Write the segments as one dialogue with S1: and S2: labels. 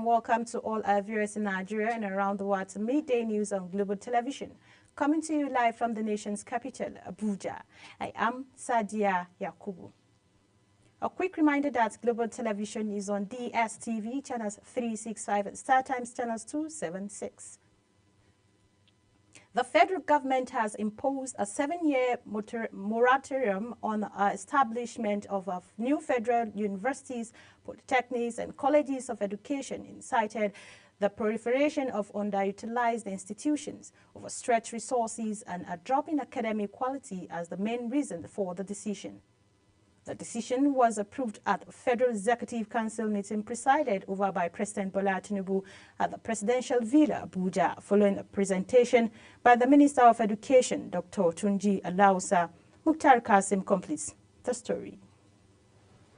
S1: welcome to all our viewers in Nigeria and around the world to Midday News on Global Television. Coming to you live from the nation's capital, Abuja. I am Sadia Yakubu. A quick reminder that Global Television is on DSTV channels 365 and StarTimes channels 276. The federal government has imposed a 7-year moratorium on establishment of new federal universities, polytechnics, and colleges of education, incited the proliferation of underutilized institutions, overstretched resources, and a drop in academic quality as the main reason for the decision. The decision was approved at a Federal Executive Council meeting presided over by President Bola Tinubu at the Presidential Villa, Abuja, following a presentation by the Minister of Education, Dr. Tunji Alausa. Mukhtar Kasim completes the story.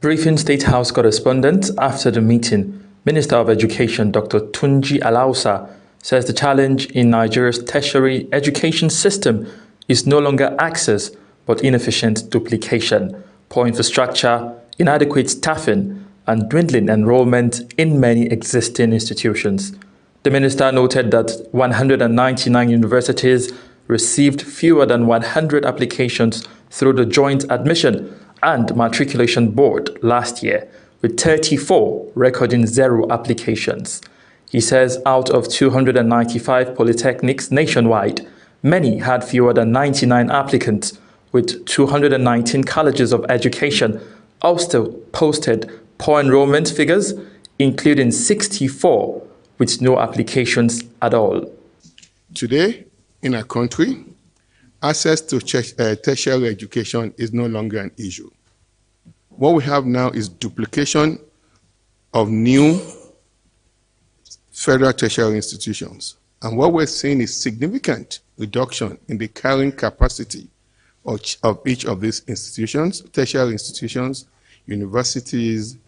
S2: Briefing State House correspondent after the meeting, Minister of Education, Dr. Tunji Alausa, says the challenge in Nigeria's tertiary education system is no longer access, but inefficient duplication, poor infrastructure, inadequate staffing, and dwindling enrollment in many existing institutions. The minister noted that 199 universities received fewer than 100 applications through the Joint Admission and Matriculation Board last year, with 34 recording 0 applications. He says out of 295 polytechnics nationwide, many had fewer than 99 applicants, with 219 colleges of education also posted poor enrollment figures, including 64 with no applications at all.
S3: Today, in our country, access to tertiary education is no longer an issue. What we have now is duplication of new federal tertiary institutions. And what we're seeing is significant reduction in the carrying capacity of each of these institutions, tertiary institutions, universities,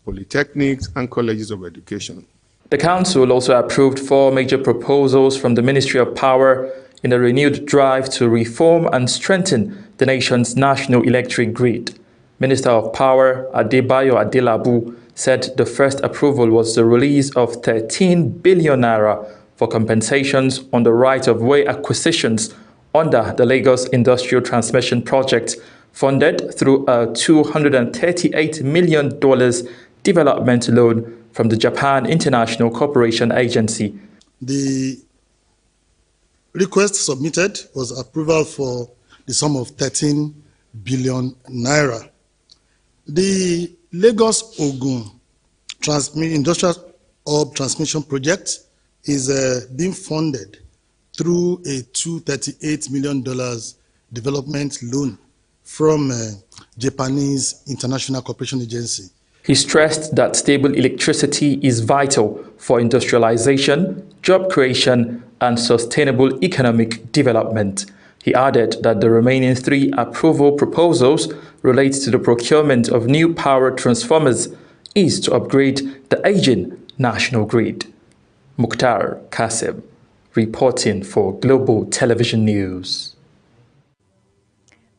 S3: polytechnics, and colleges of education.
S2: The Council also approved 4 major proposals from the Ministry of Power in a renewed drive to reform and strengthen the nation's national electric grid. Minister of Power Adebayo Adelabu said the first approval was the release of 13 billion naira for compensations on the right-of-way acquisitions under the Lagos Industrial Transmission Project, funded through a $238 million development loan from the Japan International Cooperation Agency.
S4: The request submitted was approval for the sum of 13 billion naira. The Lagos-Ogun Industrial Hub Transmission Project is being funded through a $238 million development loan from Japanese International Cooperation Agency.
S2: He stressed that stable electricity is vital for industrialization, job creation, and sustainable economic development. He added that the remaining 3 approval proposals relate to the procurement of new power transformers is to upgrade the aging national grid. Mukhtar Kasim, reporting for Global Television News.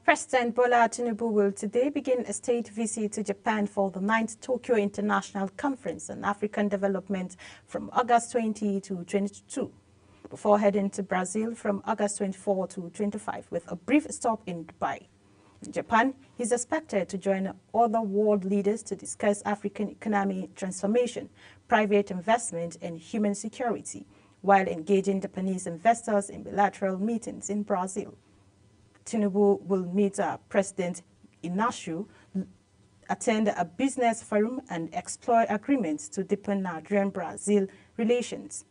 S1: President Bola Tinubu will today begin a state visit to Japan for the 9th Tokyo International Conference on African Development from August 20 to 22, before heading to Brazil from August 24 to 25, with a brief stop in Dubai. In Japan, he is expected to join other world leaders to discuss African economic transformation, private investment, and human security, while engaging Japanese investors in bilateral meetings in Brazil. Tinubu will meet President Inácio, attend a business forum, and explore agreements to deepen Nigerian-Brazil relations.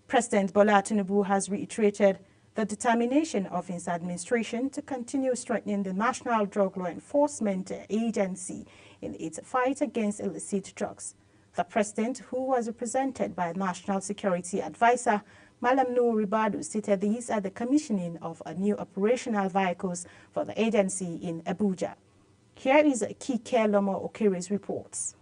S1: President Bola Tinubu has reiterated the determination of his administration to continue strengthening the National Drug Law Enforcement Agency in its fight against illicit drugs. The president, who was represented by National Security Advisor Malam Nuhu Ribadu, stated this at the commissioning of a new operational vehicles for the agency in Abuja. Here is Kike Lomo Okere's reports.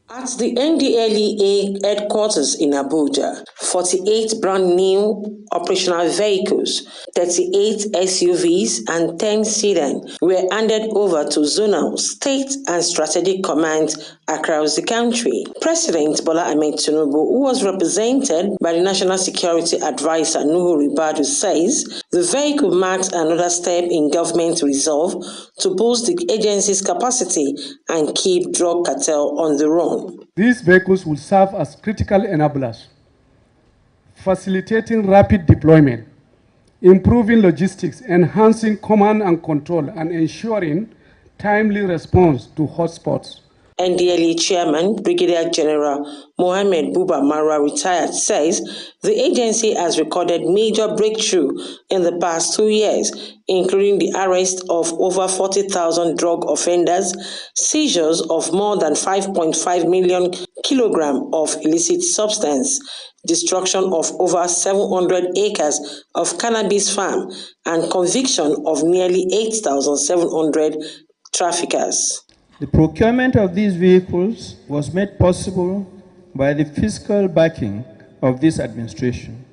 S5: At the NDLEA headquarters in Abuja, 48 brand new operational vehicles, 38 SUVs and 10 sedans were handed over to zonal, state and strategic commands across the country. President Bola Ahmed Tinubu, who was represented by the National Security Advisor Nuhu Ribadu, says the vehicle marks another step in government resolve to boost the agency's capacity and keep drug cartel on the run.
S6: These vehicles will serve as critical enablers, facilitating rapid deployment, improving logistics, enhancing command and control, and ensuring timely response to hotspots.
S5: NDLE Chairman Brigadier General Mohammed Buba Marwa, retired, says the agency has recorded major breakthrough in the past 2 years, including the arrest of over 40,000 drug offenders, seizures of more than 5.5 million kilograms of illicit substance, destruction of over 700 acres of cannabis farm, and conviction of nearly 8,700 traffickers.
S7: The procurement of these vehicles was made possible by the fiscal backing of this administration,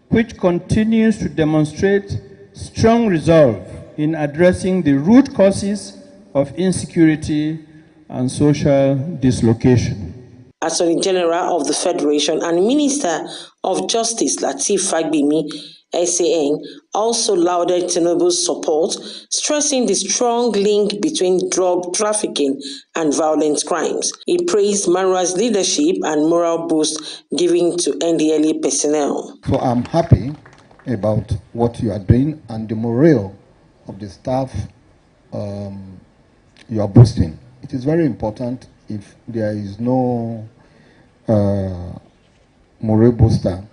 S7: which continues to demonstrate strong resolve in addressing the root causes of insecurity and social dislocation.
S5: Attorney General of the Federation and Minister of Justice Lateef Fagbemi, SAN, also lauded Tinubu's support, stressing the strong link between drug trafficking and violent crimes. He praised Marwa's leadership and moral boost given to NDLE personnel.
S8: So I'm happy about what you are doing and the morale of the staff you are boosting. It is very important. If there is no morale booster,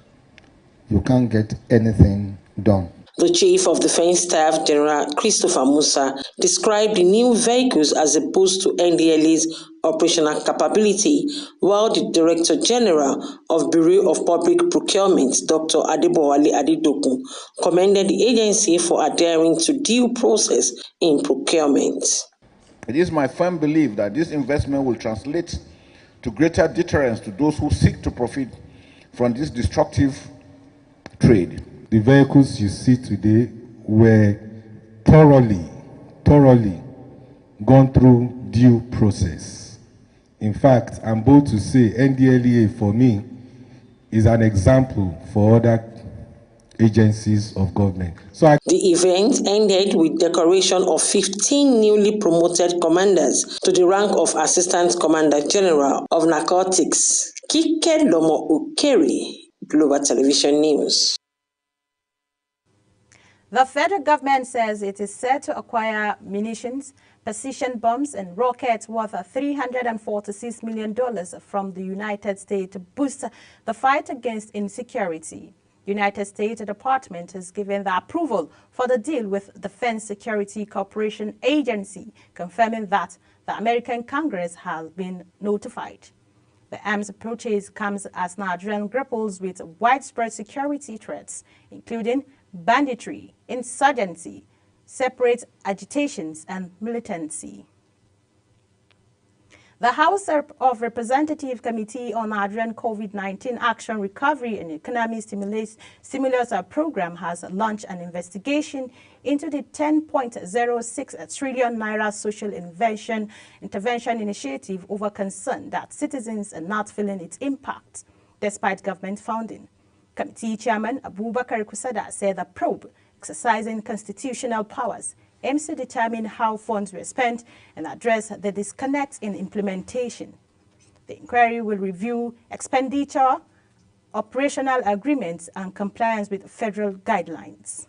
S8: you can't get anything done.
S5: The Chief of Defense Staff, General Christopher Musa, described the new vehicles as a boost to NDLE's operational capability, while the Director General of Bureau of Public Procurement, Dr. Adebowale Adedoku, commended the agency for adhering to due process in procurement.
S9: It is my firm belief that this investment will translate to greater deterrence to those who seek to profit from this destructive trade.
S10: The vehicles you see today were thoroughly gone through due process. In fact, I'm bold to say NDLEA for me is an example for other agencies of government.
S5: The event ended with decoration of 15 newly promoted commanders to the rank of Assistant Commander General of Narcotics. Kike Lomo Ukeri, Global Television News.
S1: The federal government says it is set to acquire munitions, precision bombs and rockets worth $346 million from the United States to boost the fight against insecurity. United States Department has given the approval for the deal with Defense Security Cooperation Agency, confirming that the American Congress has been notified. The arms purchase comes as Nigeria grapples with widespread security threats, including banditry, insurgency, separate agitations, and militancy. The House of Representatives Committee on Nigerian COVID-19 Action, Recovery and Economic Stimulus Program has launched an investigation into the 10.06 trillion naira social intervention initiative over concern that citizens are not feeling its impact, despite government funding. Committee Chairman Abubakar Kusada said the probe, exercising constitutional powers, aims to determine how funds were spent and address the disconnects in implementation. The inquiry will review expenditure, operational agreements, and compliance with federal guidelines.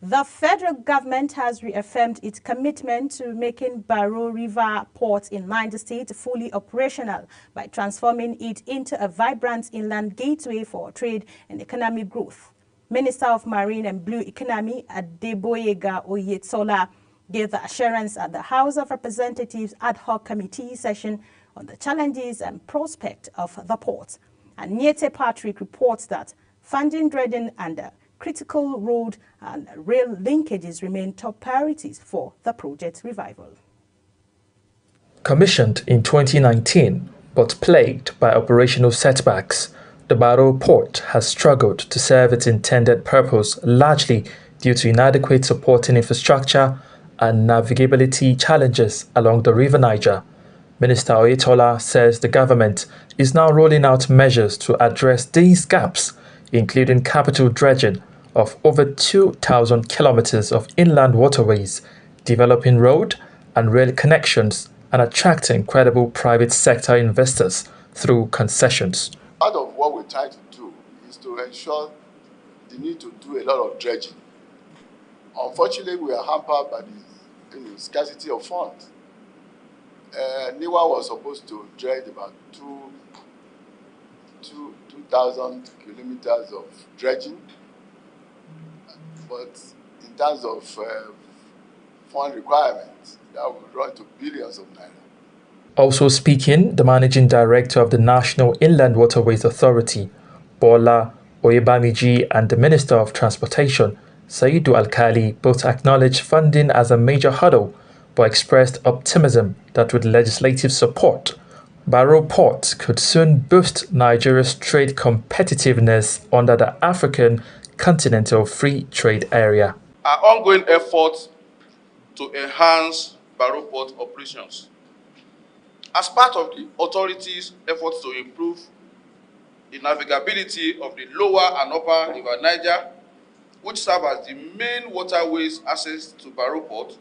S1: The federal government has reaffirmed its commitment to making Barrow River Port in Niger State fully operational by transforming it into a vibrant inland gateway for trade and economic growth. Minister of Marine and Blue Economy Adeboyega Oyetola gave the assurance at the House of Representatives Ad Hoc Committee session on the challenges and prospect of the port. And Nyete Patrick reports that funding dredging and critical road and rail linkages remain top priorities for the project's revival.
S2: Commissioned in 2019 but plagued by operational setbacks, the Barrow Port has struggled to serve its intended purpose largely due to inadequate supporting infrastructure and navigability challenges along the River Niger. Minister Oyetola says the government is now rolling out measures to address these gaps, including capital dredging of over 2,000 kilometers of inland waterways, developing road and rail connections, and attracting credible private sector investors through concessions.
S11: Part of what we're trying to do is to ensure the need to do a lot of dredging. Unfortunately, we are hampered by the scarcity of funds. NIWA was supposed to dredge about 2,000 kilometers of dredging, but in terms of fund requirements, that would run to billions of naira.
S2: Also speaking, the Managing Director of the National Inland Waterways Authority, Bola Oyebamiji, and the Minister of Transportation, Saidu Alkali, both acknowledged funding as a major hurdle, but expressed optimism that with legislative support, Barrow Port could soon boost Nigeria's trade competitiveness under the African Continental Free Trade Area.
S12: Our ongoing efforts to enhance Barrow Port operations. As part of the authority's efforts to improve the navigability of the lower and upper River Niger, which serve as the main waterways access to Barrow Port,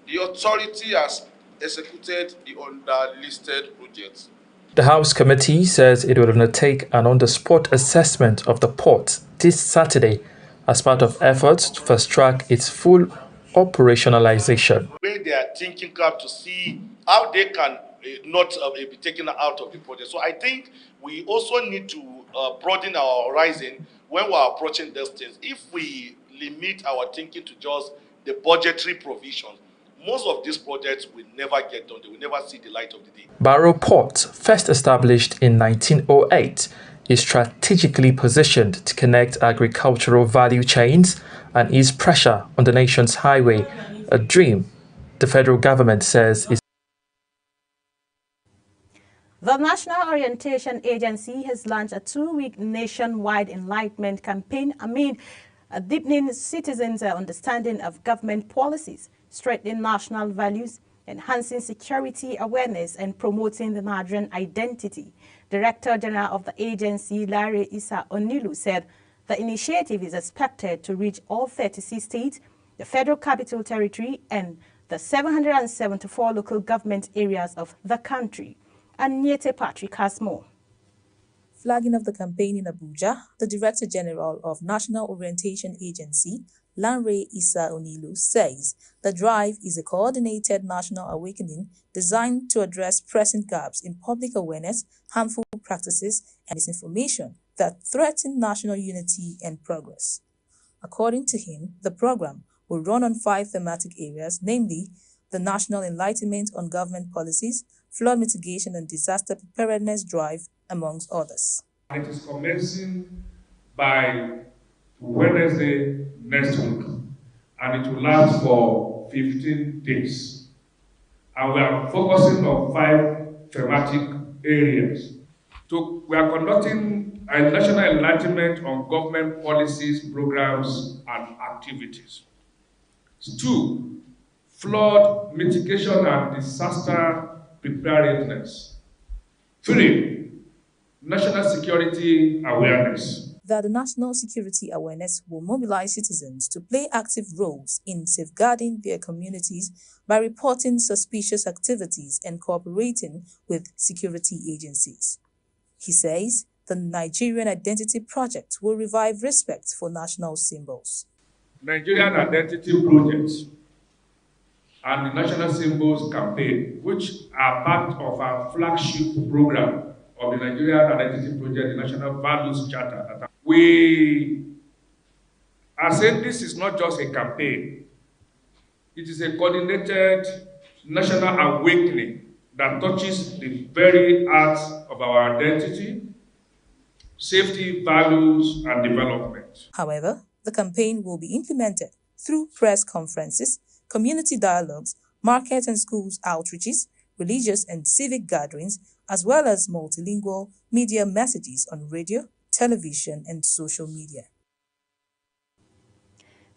S12: the authority has executed the underlisted projects.
S2: The House Committee says it will undertake an on-the-spot assessment of the port this Saturday as part of efforts to fast-track its full operationalization.
S13: Where they are thinking to see how they can not be taken out of the project. So I think we also need to broaden our horizon when we are approaching these things. If we limit our thinking to just the budgetary provisions, most of these projects will never get done. They will never see the light of the day.
S2: Barrow Port, first established in 1908, is strategically positioned to connect agricultural value chains and ease pressure on the nation's highway, a dream the federal government says is.
S1: The National Orientation Agency has launched a 2-week nationwide enlightenment campaign amid deepening citizens' understanding of government policies, strengthening national values, enhancing security awareness, and promoting the Nigerian identity. Director General of the agency, Lanre Issa Onilu, said the initiative is expected to reach all 36 states, the Federal Capital Territory, and the 774 local government areas of the country. And Nyete Patrick has more.
S14: Flagging of the campaign in Abuja, the Director General of National Orientation Agency, Lanre Issa Onilu, says the drive is a coordinated national awakening designed to address pressing gaps in public awareness, harmful practices, and misinformation that threaten national unity and progress. According to him, the program will run on 5 thematic areas, namely the National Enlightenment on Government Policies, Flood Mitigation and Disaster Preparedness Drive, amongst others.
S6: It is commencing by Wednesday next week, and it will last for 15 days. And we are focusing on 5 thematic areas. So we are conducting a national enlightenment on government policies, programs, and activities. 2, flood mitigation and disaster preparedness. 3, national security awareness.
S14: That the national security awareness will mobilize citizens to play active roles in safeguarding their communities by reporting suspicious activities and cooperating with security agencies. He says the Nigerian Identity Project will revive respect for national symbols.
S6: Nigerian Identity Project and the National Symbols Campaign, which are part of our flagship program of the Nigerian Identity Project, the National Values Charter. We are saying this is not just a campaign. It is a coordinated national awakening that touches the very heart of our identity, safety, values, and development.
S14: However, the campaign will be implemented through press conferences, community dialogues, market and schools outreaches, religious and civic gatherings, as well as multilingual media messages on radio, television, and social media.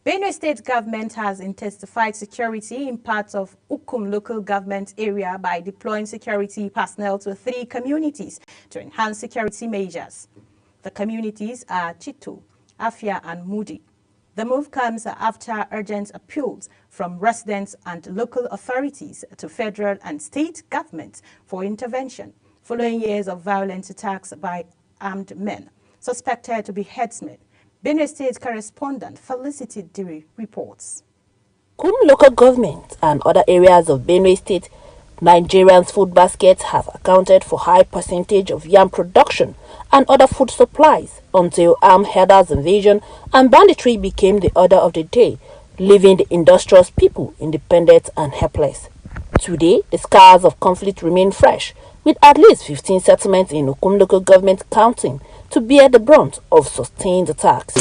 S1: Benue State government has intensified security in parts of Ukum local government area by deploying security personnel to 3 communities to enhance security measures. The communities are Chito, Afia and Mudi. The move comes after urgent appeals from residents and local authorities to federal and state governments for intervention following years of violent attacks by armed men suspected to be herdsmen. Benue State correspondent Felicity Diri reports.
S15: Kum local government and other areas of Benue State, Nigerians' food baskets have accounted for high percentage of yam production and other food supplies until armed herders invasion and banditry became the order of the day, leaving the industrious people independent and helpless. Today, the scars of conflict remain fresh, with at least 15 settlements in Ukum local government counting to bear the brunt of sustained attacks.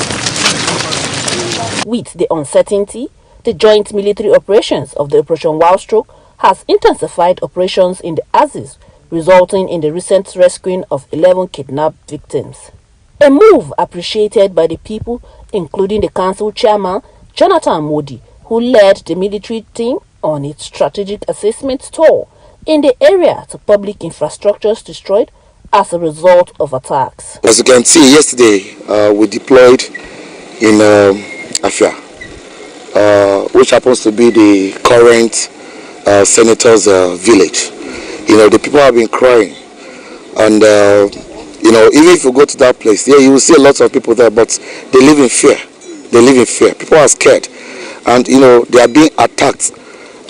S15: With the uncertainty, the joint military operations of the Operation Wild Stroke has intensified operations in the Axis, resulting in the recent rescuing of 11 kidnapped victims. A move appreciated by the people, including the council chairman, Jonathan Modi, who led the military team on its strategic assessment tour in the area to public infrastructures destroyed as a result of attacks.
S16: As you can see, yesterday we deployed in Afia, which happens to be the current senator's village. You know, the people have been crying, and you know, even if you go to that place, yeah, you will see a lot of people there, but they live in fear. They live in fear. People are scared, and you know, they are being attacked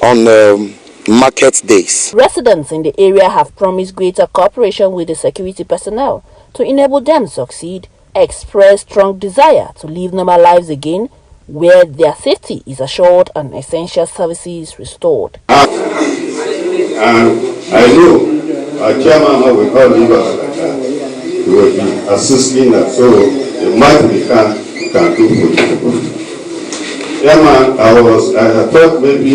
S16: on market days.
S15: Residents in the area have promised greater cooperation with the security personnel to enable them to succeed, express strong desire to live normal lives again, where their safety is assured and essential services restored.
S17: I know our chairman will call he will be assisting us, so the much we can do for people. Chairman, I thought maybe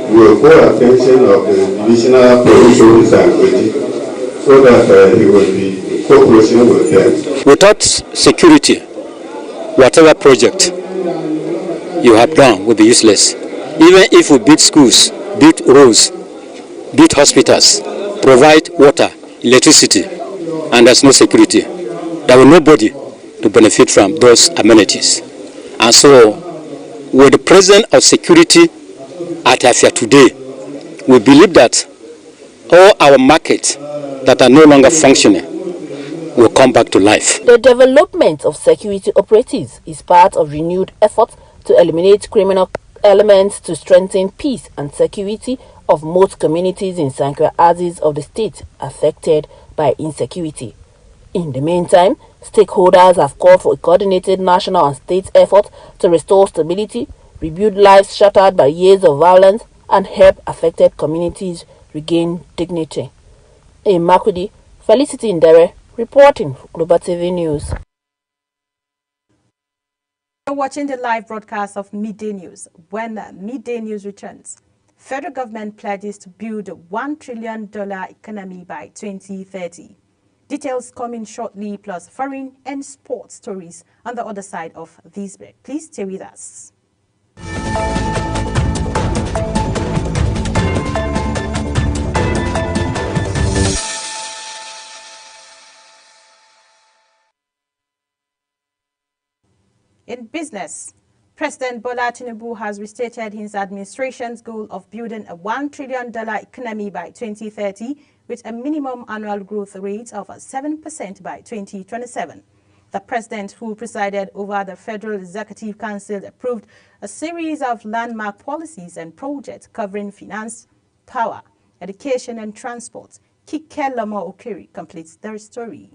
S17: we will call attention of the divisional police officer so that he will be in cooperation with them.
S18: Without security, whatever project you have done will be useless. Even if we build schools, build roads, build hospitals, provide water, electricity, and there's no security, there will nobody to benefit from those amenities. And so, with the presence of security at Afia today, we believe that all our markets that are no longer functioning will come back to life.
S15: The development of security operatives is part of renewed efforts to eliminate criminal elements to strengthen peace and security of most communities in Sankra Axis of the state affected by insecurity. In the meantime, stakeholders have called for a coordinated national and state effort to restore stability, rebuild lives shattered by years of violence, and help affected communities regain dignity. In Makurdi, Felicity Ndere reporting for Global TV News.
S1: You're watching the live broadcast of Midday News. When Midday News returns, federal government pledges to build a $1 trillion economy by 2030. Details coming shortly, plus foreign and sports stories on the other side of this break. Please stay with us. In business, President Bola Tinubu has restated his administration's goal of building a $1 trillion economy by 2030 with a minimum annual growth rate of 7% by 2027. The president, who presided over the Federal Executive Council, approved a series of landmark policies and projects covering finance, power, education, and transport. Kike Lomo Okiri completes their story.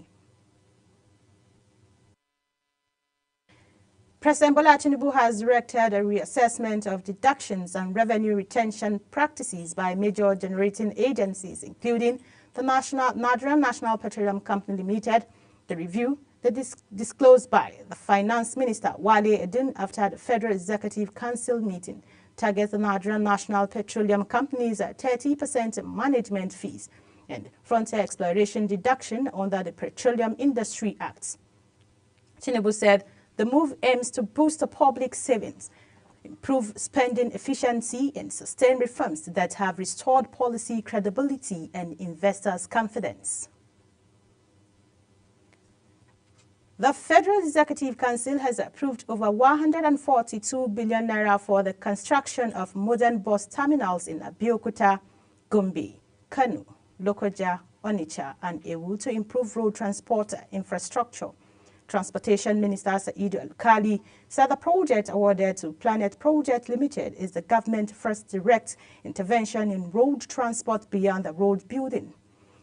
S1: President Bola Tinubu has directed a reassessment of deductions and revenue retention practices by major generating agencies, including the Nigerian National Petroleum Company Limited. The review disclosed by the Finance Minister Wale Edun after the Federal Executive Council meeting targets the Nigerian National Petroleum Company's 30% management fees and frontier exploration deduction under the Petroleum Industry Act. Tinubu said the move aims to boost the public savings, improve spending efficiency, and sustain reforms that have restored policy credibility and investors' confidence. The Federal Executive Council has approved over 142 billion naira for the construction of modern bus terminals in Abeokuta, Gombe, Kano, Lokoja, Onitsha, and Ewu to improve road transport infrastructure. Transportation Minister Sa'idu Al-Kali said the project awarded to Planet Project Limited is the government's first direct intervention in road transport beyond the road building.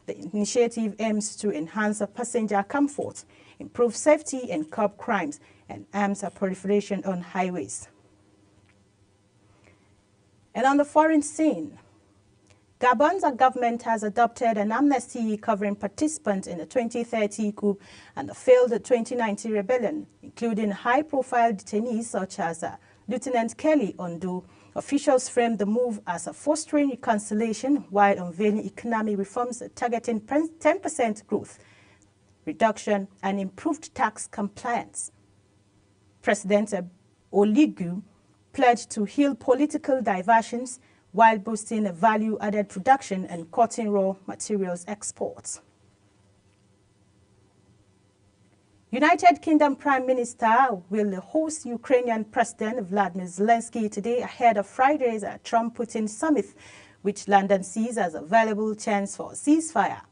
S1: The initiative aims to enhance passenger comfort, improve safety and curb crimes, and arms proliferation on highways. And on the foreign scene, Gabon's government has adopted an amnesty covering participants in the 2030 coup and the failed 2019 rebellion, including high-profile detainees such as Lieutenant Kelly Ondo. Officials framed the move as a fostering reconciliation while unveiling economic reforms targeting 10% growth, reduction, and improved tax compliance. President Oligu pledged to heal political diversions while boosting value-added production and cutting raw materials exports. United Kingdom Prime Minister will host Ukrainian President Vladimir Zelensky today ahead of Friday's Trump-Putin summit, which London sees as a valuable chance for a ceasefire.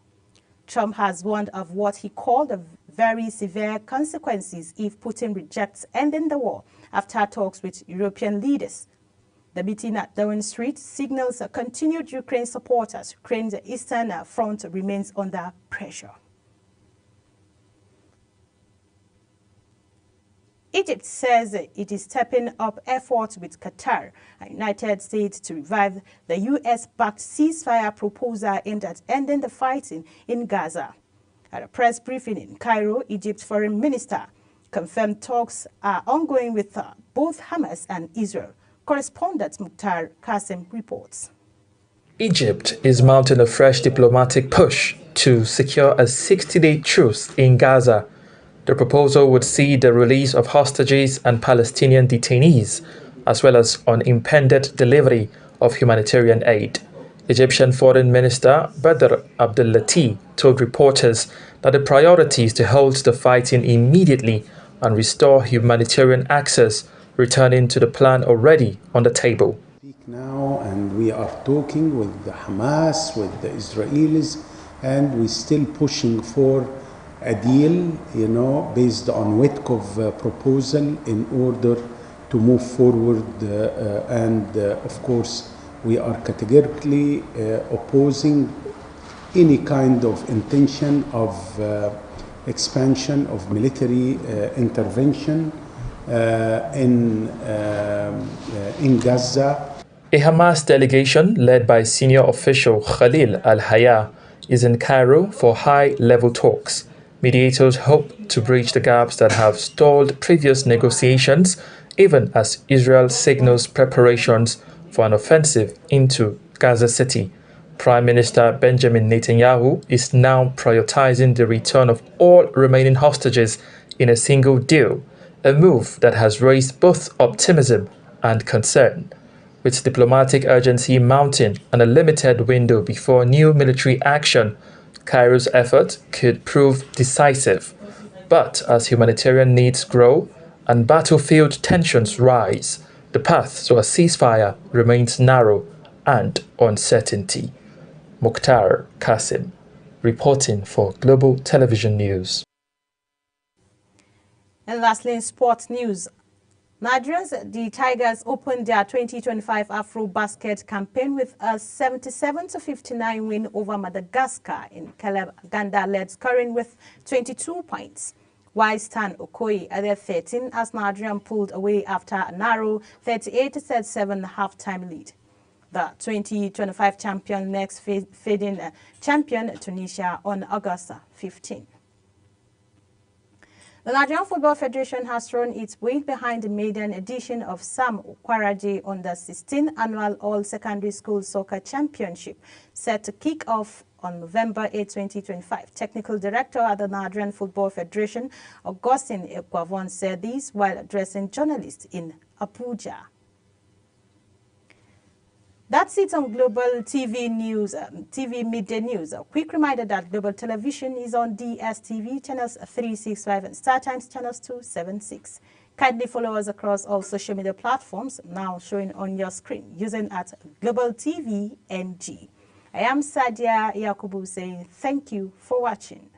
S1: Trump has warned of what he called very severe consequences if Putin rejects ending the war after talks with European leaders. The meeting at Downing Street signals continued Ukraine support as Ukraine's eastern front remains under pressure. Egypt says it is stepping up efforts with Qatar and United States to revive the U.S.-backed ceasefire proposal aimed at ending the fighting in Gaza. At a press briefing in Cairo, Egypt's foreign minister confirmed talks are ongoing with both Hamas and Israel. Correspondent Mukhtar Qasim reports.
S2: Egypt is mounting a fresh diplomatic push to secure a 60-day truce in Gaza. The proposal would see the release of hostages and Palestinian detainees, as well as unimpeded delivery of humanitarian aid. Egyptian Foreign Minister Badr Abdel-Latif told reporters that the priority is to halt the fighting immediately and restore humanitarian access, returning to the plan already on the table.
S19: Now, and we are talking with the Hamas, with the Israelis, and we're still pushing for a deal, based on Witkoff proposal in order to move forward. Of course, we are categorically opposing any kind of intention of expansion of military intervention in Gaza.
S2: A Hamas delegation led by senior official Khalil al-Hayya is in Cairo for high-level talks. Mediators hope to bridge the gaps that have stalled previous negotiations, even as Israel signals preparations for an offensive into Gaza City. Prime Minister Benjamin Netanyahu is now prioritizing the return of all remaining hostages in a single deal, a move that has raised both optimism and concern. With diplomatic urgency mounting and a limited window before new military action, Cairo's effort could prove decisive. But as humanitarian needs grow and battlefield tensions rise, the path to a ceasefire remains narrow and uncertainty. Mukhtar Qasim, reporting for Global Television News.
S1: And lastly, in sports news, Nigerians, the Tigers, opened their 2025 Afro-Basket campaign with a 77-59 win over Madagascar in Caleb Ganda led scoring with 22 points, while Stan Okoye added 13 as Nigerian pulled away after a narrow 38-37 halftime lead. The 2025 champion next fading champion Tunisia on August 15. The Nigerian Football Federation has thrown its weight behind the maiden edition of Sam Okwaraji Under-16 Annual All-Secondary School Soccer Championship, set to kick off on November 8, 2025. Technical Director at the Nigerian Football Federation, Augustine Ekwavon, said this while addressing journalists in Abuja. That's it on Global TV News, TV Midday News. A quick reminder that Global Television is on DSTV channels 365 and StarTimes channels 276. Kindly follow us across all social media platforms now showing on your screen using at Global TV NG. I am Sadia Yakubu saying thank you for watching.